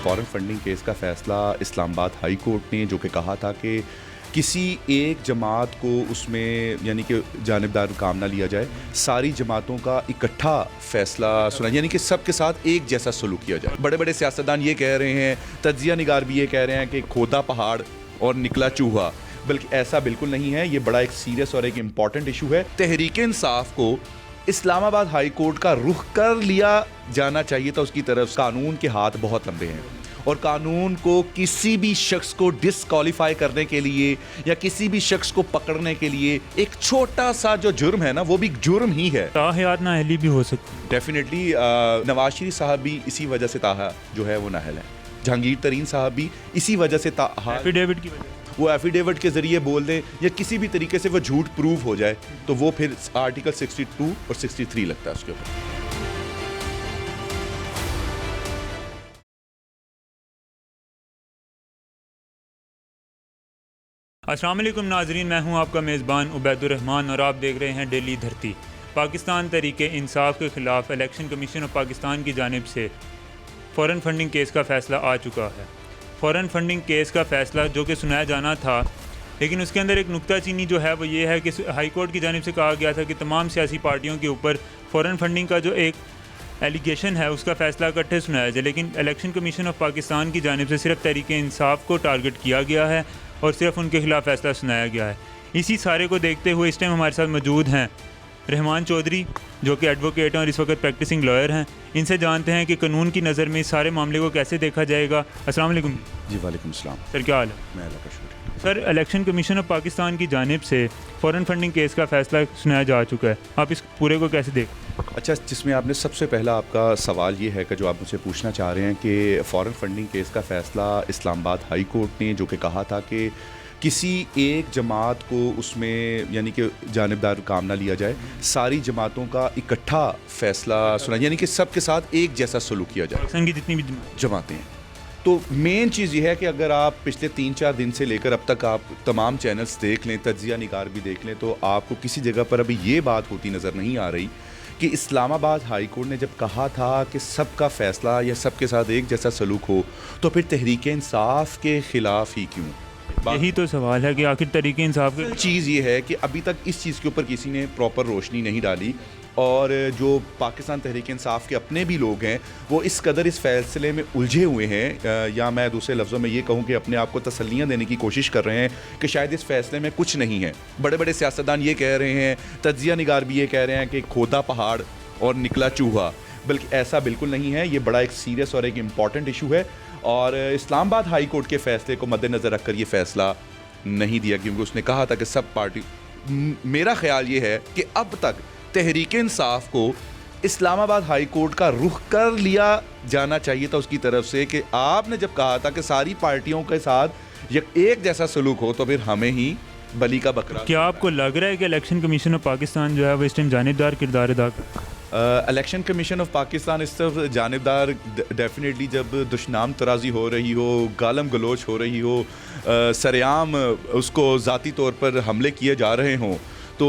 فورن funding case کا فیصلہ اسلام آباد ہائی کورٹ نے جو کہ کہا تھا کہ کسی ایک جماعت کو اس میں یعنی کہ جانبدار کام نہ لیا جائے، ساری جماعتوں کا اکٹھا فیصلہ سنا، یعنی کہ سب کے ساتھ ایک جیسا سلوک کیا جائے۔ بڑے بڑے سیاستدان یہ کہہ رہے ہیں، تجزیہ نگار بھی یہ کہہ رہے ہیں کہ کھودا پہاڑ اور نکلا چوہا، بلکہ ایسا بالکل نہیں ہے۔ یہ بڑا ایک سیریس اور ایک امپورٹنٹ ایشو ہے۔ تحریک انصاف کو اسلام آباد ہائی کورٹ کا رخ کر لیا جانا چاہیے تھا، اس کی طرف قانون کے ہاتھ بہت لمبے ہیں، اور قانون کو کسی بھی شخص کو ڈسکوالیفائی کرنے کے لیے یا کسی بھی شخص کو پکڑنے کے لیے ایک چھوٹا سا جو جرم ہے نا، وہ بھی جرم ہی ہے۔ تاحیات نااہلی بھی ہو سکتی ہے۔ ڈیفینیٹلی نواز شریف صاحب بھی اسی وجہ سے جو ہے وہ نااہل ہے، جہانگیر ترین صاحب بھی اسی وجہ سے ایفیڈیوٹ کی وجہ وہ ایفیڈیوٹ کے ذریعے بول دیں یا کسی بھی طریقے سے وہ جھوٹ پروو ہو جائے تو وہ پھر آرٹیکل 62 اور 63 لگتا ہے اس کے اوپر۔ السلام علیکم ناظرین، میں ہوں آپ کا میزبان عبید الرحمان اور آپ دیکھ رہے ہیں ڈیلی دھرتی۔ پاکستان تحریک انصاف کے خلاف الیکشن کمیشن آف پاکستان کی جانب سے فورن فنڈنگ کیس کا فیصلہ آ چکا ہے۔ فورن فنڈنگ کیس کا فیصلہ جو کہ سنایا جانا تھا، لیکن اس کے اندر ایک نکتہ چینی جو ہے وہ یہ ہے کہ ہائی کورٹ کی جانب سے کہا گیا تھا کہ تمام سیاسی پارٹیوں کے اوپر فورن فنڈنگ کا جو ایک ایلیگیشن ہے اس کا فیصلہ اکٹھے سنایا جائے، لیکن الیکشن کمیشن آف پاکستان کی جانب سے صرف تحریک انصاف کو ٹارگٹ کیا گیا ہے اور صرف ان کے خلاف فیصلہ سنایا گیا ہے۔ اسی سارے کو دیکھتے ہوئے اس ٹائم ہمارے ساتھ موجود ہیں رحمان چودھری، جو کہ ایڈوکیٹ ہیں اور اس وقت پریکٹسنگ لائر ہیں۔ ان سے جانتے ہیں کہ قانون کی نظر میں اس سارے معاملے کو کیسے دیکھا جائے گا۔ السلام علیکم۔ جی وعلیکم السلام سر، کیا حال ہے؟ میں اللہ کا شکر۔ سر، الیکشن کمیشن آف پاکستان کی جانب سے فورن فنڈنگ کیس کا فیصلہ سنایا جا چکا ہے، آپ اس پورے کو کیسے دیکھیں؟ اچھا، جس میں آپ نے سب سے پہلا آپ کا سوال یہ ہے کہ جو آپ مجھ سے پوچھنا چاہ رہے ہیں کہ فورن فنڈنگ کیس کا فیصلہ اسلام آباد ہائی کورٹ نے جو کہ کہا تھا کہ کسی ایک جماعت کو اس میں یعنی کہ جانبدار کام نہ لیا جائے، ساری جماعتوں کا اکٹھا فیصلہ سنا، یعنی کہ سب کے ساتھ ایک جیسا سلوک کیا جائے پاکستان کی جتنی بھی جماعتیں ہیں۔ تو مین چیز یہ ہے کہ اگر آپ پچھلے 3-4 دن سے لے کر اب تک آپ تمام چینلز دیکھ لیں، تجزیہ نگار بھی دیکھ لیں، تو آپ کو کسی جگہ پر ابھی یہ بات ہوتی نظر نہیں آ رہی کہ اسلام آباد ہائی کورٹ نے جب کہا تھا کہ سب کا فیصلہ یا سب کے ساتھ ایک جیسا سلوک ہو، تو پھر تحریک انصاف کے خلاف ہی کیوں؟ یہی تو سوال ہے کہ آخر تحریک انصاف کے چیز یہ ہے کہ ابھی تک اس چیز کے اوپر کسی نے پراپر روشنی نہیں ڈالی، اور جو پاکستان تحریک انصاف کے اپنے بھی لوگ ہیں وہ اس قدر اس فیصلے میں الجھے ہوئے ہیں، یا میں دوسرے لفظوں میں یہ کہوں کہ اپنے آپ کو تسلیاں دینے کی کوشش کر رہے ہیں کہ شاید اس فیصلے میں کچھ نہیں ہے۔ بڑے بڑے سیاستدان یہ کہہ رہے ہیں، تجزیہ نگار بھی یہ کہہ رہے ہیں کہ کھودا پہاڑ اور نکلا چوہا، بلکہ ایسا بالکل نہیں ہے۔ یہ بڑا ایک سیریس اور ایک امپورٹنٹ ایشو ہے، اور اسلام آباد ہائی کورٹ کے فیصلے کو مد نظر رکھ کر یہ فیصلہ نہیں دیا، کیونکہ اس نے کہا تھا کہ سب پارٹی، میرا خیال یہ ہے کہ اب تک تحریک انصاف کو اسلام آباد ہائی کورٹ کا رخ کر لیا جانا چاہیے تھا اس کی طرف سے، کہ آپ نے جب کہا تھا کہ ساری پارٹیوں کے ساتھ ایک جیسا سلوک ہو تو پھر ہمیں ہی بلی کا بکرا۔ کیا آپ کو لگ رہا ہے کہ الیکشن کمیشن آف پاکستان جو ہے وہ اس ٹائم جانبدار کردار ادا کر؟ الیکشن کمیشن آف پاکستان اس طرف جانبدار ڈیفینیٹلی جب دشنام ترازی ہو رہی ہو، گالم گلوچ ہو رہی ہو، سرعام اس کو ذاتی طور پر حملے کیے جا رہے ہوں، تو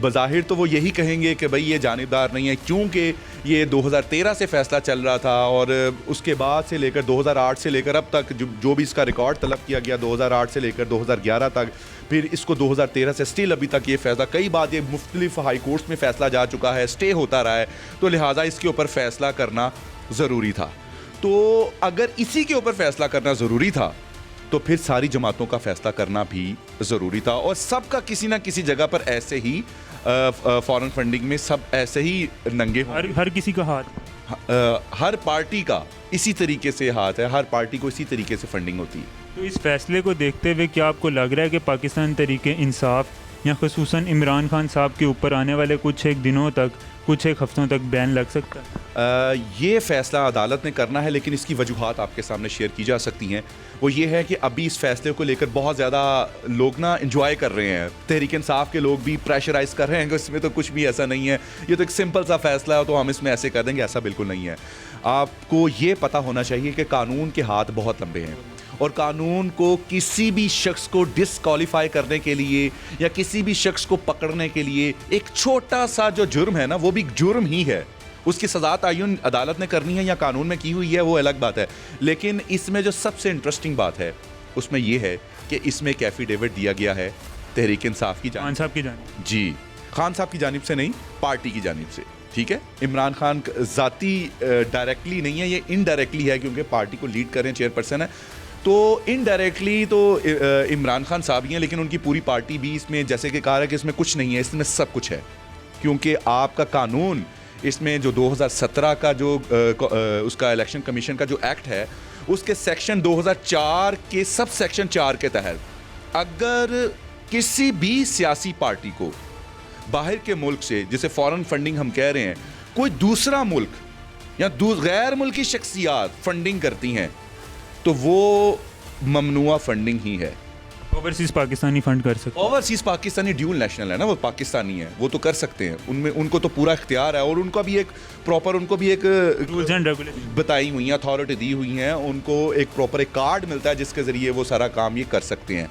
بظاہر تو وہ یہی کہیں گے کہ بھئی یہ جانبدار نہیں ہے، کیونکہ یہ 2013 سے فیصلہ چل رہا تھا، اور اس کے بعد سے لے کر 2008 سے لے کر اب تک جو بھی اس کا ریکارڈ طلب کیا گیا 2008 سے لے کر 2011 تک، پھر اس کو 2013 سے سٹل ابھی تک یہ فیصلہ کئی بار یہ مختلف ہائی کورٹس میں فیصلہ جا چکا ہے، سٹے ہوتا رہا ہے، تو لہٰذا اس کے اوپر فیصلہ کرنا ضروری تھا۔ تو اگر اسی کے اوپر فیصلہ کرنا ضروری تھا تو پھر ساری جماعتوں کا فیصلہ کرنا بھی ضروری تھا، اور سب کا کسی نہ کسی جگہ پر ایسے ہی فورن فنڈنگ میں سب ایسے ہی ننگے ہر کسی کا ہاتھ، ہر پارٹی کا اسی طریقے سے ہاتھ ہے، ہر پارٹی کو اسی طریقے سے فنڈنگ ہوتی ہے۔ تو اس فیصلے کو دیکھتے ہوئے کیا آپ کو لگ رہا ہے کہ پاکستان تحریک انصاف یا خصوصاً عمران خان صاحب کے اوپر آنے والے کچھ ایک دنوں تک، کچھ ایک ہفتوں تک بین لگ سکتا ہے؟ یہ فیصلہ عدالت نے کرنا ہے، لیکن اس کی وجوہات آپ کے سامنے شیئر کی جا سکتی ہیں۔ وہ یہ ہے کہ ابھی اس فیصلے کو لے کر بہت زیادہ لوگ انجوائے کر رہے ہیں، تحریک انصاف کے لوگ بھی پریشرائز کر رہے ہیں کہ اس میں تو کچھ بھی ایسا نہیں ہے، یہ تو ایک سمپل سا فیصلہ ہے تو ہم اس میں ایسے کر دیں گے، ایسا بالکل نہیں ہے۔ آپ کو یہ پتہ ہونا چاہیے کہ قانون کے ہاتھ بہت لمبے ہیں، اور قانون کو کسی بھی شخص کو ڈسکوالیفائی کرنے کے لیے یا کسی بھی شخص کو پکڑنے کے لیے ایک چھوٹا سا جو جرم ہے نا، وہ بھی جرم ہی ہے، اس کی سزا تعین عدالت نے کرنی ہے یا قانون میں کی ہوئی ہے وہ الگ بات ہے. لیکن اس میں جو سب سے انٹرسٹنگ بات ہے اس میں یہ ہے کہ اس میں ایک ایفیڈیوٹ دیا گیا ہے تحریک انصاف کی خان صاحب کی جانب. جی خان صاحب کی جانب سے نہیں, پارٹی کی جانب سے. ٹھیک ہے, عمران خان ذاتی ڈائریکٹلی نہیں ہے, یہ انڈائریکٹلی ہے کیونکہ پارٹی کو لیڈ کر رہے ہیں, چیئر پرسن ہے, تو انڈائریکٹلی تو عمران خان صاحب ہی ہیں, لیکن ان کی پوری پارٹی بھی اس میں, جیسے کہ کہا رہا ہے کہ اس میں کچھ نہیں ہے, اس میں سب کچھ ہے. کیونکہ آپ کا قانون اس میں جو 2017 کا جو اس کا الیکشن کمیشن کا جو ایکٹ ہے اس کے سیکشن 2004 کے سب سیکشن 4 کے تحت اگر کسی بھی سیاسی پارٹی کو باہر کے ملک سے, جسے فارن فنڈنگ ہم کہہ رہے ہیں, کوئی دوسرا ملک یا غیر ملکی شخصیات فنڈنگ کرتی ہیں تو وہ ممنوع فنڈنگ ہی ہے. اوورسیز پاکستانی فنڈ کر سکتے ہیں. اوورسیز پاکستانی ڈیول نیشنل ہے نا, وہ پاکستانی ہے, وہ تو کر سکتے ہیں, ان میں ان کو تو پورا اختیار ہے, اور ان کا بھی ایک پراپر, ان کو بھی ایک رولز اینڈ ریگولیشن بتائی ہوئی ہیں, اتھارٹی دی ہوئی ہیں, ان کو ایک پراپر ایک کارڈ ملتا ہے جس کے ذریعے وہ سارا کام یہ کر سکتے ہیں.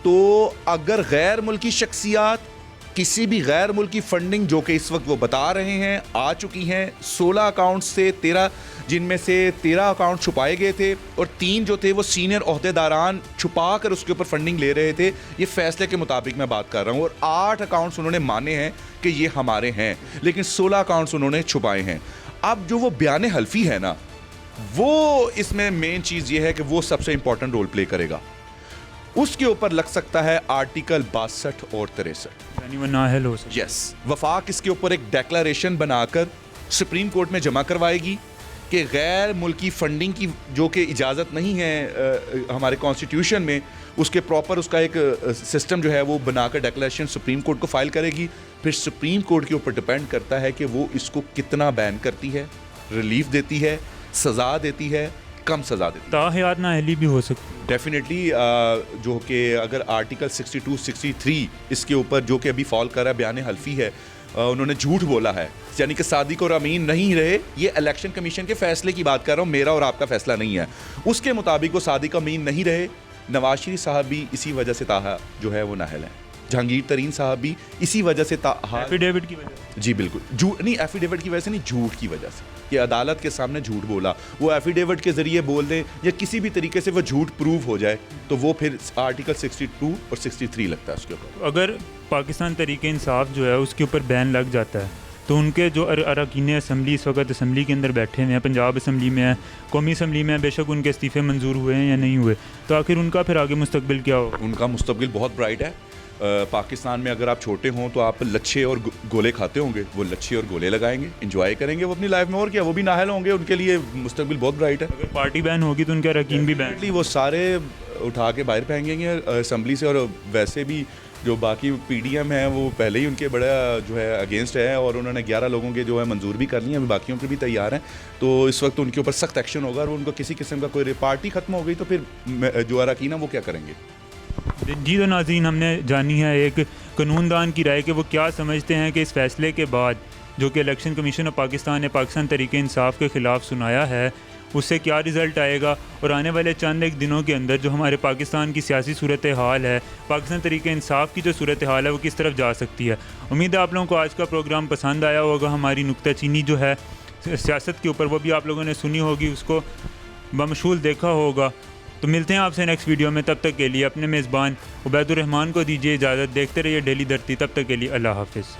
تو اگر غیر ملکی شخصیات کسی بھی غیر ملکی فنڈنگ جو کہ اس وقت وہ بتا رہے ہیں آ چکی ہیں, 16 اکاؤنٹ سے 13, جن میں سے 13 اکاؤنٹ چھپائے گئے تھے اور 3 جو تھے وہ سینئر عہدیداران چھپا کر اس کے اوپر فنڈنگ لے رہے تھے. یہ فیصلے کے مطابق میں بات کر رہا ہوں, اور 8 اکاؤنٹس انہوں نے مانے ہیں کہ یہ ہمارے ہیں, لیکن 16 اکاؤنٹس انہوں نے چھپائے ہیں. اب جو وہ بیان حلفی ہے نا, وہ اس میں مین چیز یہ ہے کہ وہ سب سے امپورٹنٹ رول پلے کرے گا. اس کے اوپر لگ سکتا ہے آرٹیکل 62 اور 63, یعنی وہ نااہل ہو سکتا ہے. یس, وفاق اس کے اوپر ایک ڈیکلریشن بنا کر سپریم کورٹ میں جمع کروائے گی کہ غیر ملکی فنڈنگ کی جو کہ اجازت نہیں ہے ہمارے کانسٹیٹیوشن میں, اس کے پراپر اس کا ایک سسٹم جو ہے وہ بنا کر ڈیکلریشن سپریم کورٹ کو فائل کرے گی. پھر سپریم کورٹ کے اوپر ڈپینڈ کرتا ہے کہ وہ اس کو کتنا بین کرتی ہے, ریلیف دیتی ہے, سزا دیتی ہے, کم سزا دیتی ہے. تاحیات نااہلی بھی ہو سکتی ہے ڈیفینیٹلی, جو کہ اگر آرٹیکل 62, 63 اس کے اوپر جو کہ ابھی فال کر رہا ہے بیان حلفی ہے, انہوں نے جھوٹ بولا ہے, یعنی کہ صادق اور امین نہیں رہے. یہ الیکشن کمیشن کے فیصلے کی بات کر رہا ہوں, میرا اور آپ کا فیصلہ نہیں ہے. اس کے مطابق وہ صادق امین نہیں رہے. نواز شریف صاحب بھی اسی وجہ سے تاہا جو ہے وہ نااہل ہیں. جہانگیر ترین صاحب بھی اسی وجہ سے ایفیڈیوٹ کی وجہ سے. جی بالکل, جھوٹ نہیں, ایفیڈیوٹ کی وجہ سے نہیں, جھوٹ کی وجہ سے. کہ عدالت کے سامنے جھوٹ بولا, وہ ایفیڈیوٹ کے ذریعے بول دیں یا کسی بھی طریقے سے وہ جھوٹ پروو ہو جائے تو وہ پھر آرٹیکل 62 اور 63 لگتا ہے اس کے اوپر. اگر پاکستان تحریک انصاف جو ہے اس کے اوپر بین لگ جاتا ہے تو ان کے جو اراکین اسمبلی اس وقت اسمبلی کے اندر بیٹھے ہوئے ہیں, پنجاب اسمبلی میں ہیں, قومی اسمبلی میں ہیں, بے شک ان کے استعفے منظور ہوئے ہیں یا نہیں ہوئے, تو آخر ان کا پھر آگے مستقبل کیا ہوگا؟ ان کا مستقبل بہت برائٹ ہے. پاکستان میں اگر آپ چھوٹے ہوں تو آپ لچھے اور گولے کھاتے ہوں گے, وہ لچھے اور گولے لگائیں گے, انجوائے کریں گے وہ اپنی لائف میں, اور کیا, وہ بھی نااہل ہوں گے, ان کے لیے مستقبل بہت برائٹ ہے. اگر پارٹی بین ہوگی تو ان کے اراکین بھی بین, وہ سارے اٹھا کے باہر پھینکیں گے اسمبلی سے. اور ویسے بھی جو باقی پی ڈی ایم ہیں وہ پہلے ہی ان کے بڑا جو ہے اگینسٹ ہے, اور انہوں نے 11 لوگوں کے جو ہے منظور بھی کر لی ہیں, ابھی باقیوں کے بھی تیار ہیں. تو اس وقت ان کے اوپر سخت ایکشن ہوگا, اور ان کو کسی قسم کا کوئی پارٹی ختم ہو گئی تو پھر جو اراکین ہیں وہ کیا کریں گے. جی تو ناظرین, ہم نے جانی ہے ایک قانون دان کی رائے کہ وہ کیا سمجھتے ہیں کہ اس فیصلے کے بعد جو کہ الیکشن کمیشن آف پاکستان نے پاکستان تحریک انصاف کے خلاف سنایا ہے اس سے کیا رزلٹ آئے گا, اور آنے والے چند ایک دنوں کے اندر جو ہمارے پاکستان کی سیاسی صورتحال ہے, پاکستان تحریک انصاف کی جو صورتحال ہے وہ کس طرف جا سکتی ہے. امید ہے آپ لوگوں کو آج کا پروگرام پسند آیا ہوگا. ہماری نکتہ چینی جو ہے سیاست کے اوپر وہ بھی آپ لوگوں نے سنی ہوگی, اس کو بمشغول دیکھا ہوگا. تو ملتے ہیں آپ سے نیکسٹ ویڈیو میں, تب تک کے لیے اپنے میزبان عبید الرحمان کو دیجیے اجازت. دیکھتے رہیے ڈیلی دھرتی, تب تک کے لیے اللہ حافظ.